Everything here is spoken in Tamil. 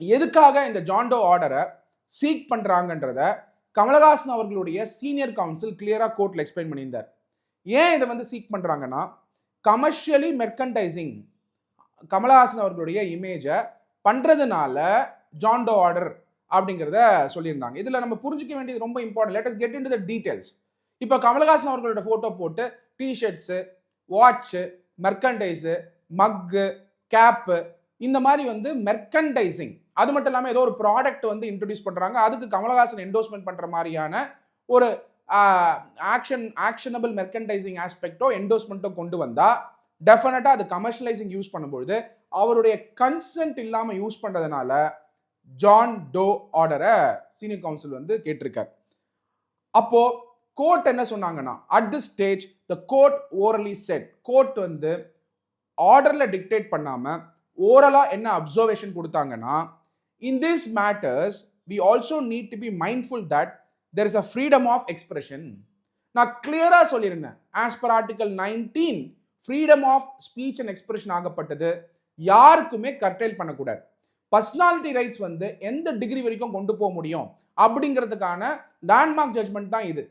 எதுக்காக இந்த ஜான்டோ ஆர்டரை சீக் பண்றாங்கன்றத கமலஹாசன் அவர்களுடைய சீனியர் கவுன்சில் கிளியரா கோர்ட்ல எக்ஸ்பிளைன் பண்ணியிருந்தார். ஏன் இதை வந்து சீக் பண்றாங்கன்னா, கமர்ஷியலி மெர்கன்டைசிங் கமலஹாசன் அவர்களுடைய இமேஜை பண்றதுனால ஜான்டோ ஆர்டர் அப்படிங்கிறத சொல்லியிருந்தாங்க. இதுல நம்ம புரிஞ்சுக்க வேண்டியது ரொம்ப important. Let us get into the details. இப்போ கமலஹாசன் அவர்களோட போட்டோ போட்டு டிஷர்ட்ஸ், வாட்ச், மெர்கன்டைஸ், மக்கு, கேப் இந்த மாதிரி வந்து மெர்கன்டைசிங், அது மட்டும் இல்லாமல் ஏதோ ஒரு ப்ராடக்ட் வந்து இன்ட்ரோடியூஸ் பண்றாங்க, அதுக்கு கமலஹாசன் என்டோர்ஸ்மெண்ட் பண்ற மாதிரியான ஒரு ஆக்ஷனபிள் மெர்கன்டைசிங் ஆஸ்பெக்டோ என்டோர்ஸ்மெண்ட்டோ கொண்டு வந்தா டெஃபினட்டா அது கமர்ஷியலைசிங் யூஸ் பண்ணும்போது அவருடைய கன்சென்ட் இல்லாம யூஸ் பண்றதுனால ஜான் டோ ஆர்டரை சீனியர் கவுன்சில் வந்து கேட்டிருக்காரு. அப்போ கோர்ட் என்ன சொன்னாங்கன்னா, at this stage the court orally said, court வந்து ஆர்டர்ல டிக்டேட் பண்ணாம ஓரலா என்ன அப்சர்வேஷன் கொடுத்தாங்கன்னா, in this matters we also need to be mindful that there is a freedom of expression. நான் கிளியரா சொல்லியிருந்தேன், as per article 19 freedom of speech and expression ஆகப்பட்டது யாருக்குமே கர்டைல் பண்ணக்கூடாது. பர்சனாலிட்டி ரைட்ஸ் வந்து எந்த டிகிரி வரைக்கும் கொண்டு போக முடியும் அப்படிங்கிறதுக்கான லேண்ட்மார்க் ஜட்மெண்ட் தான் இது.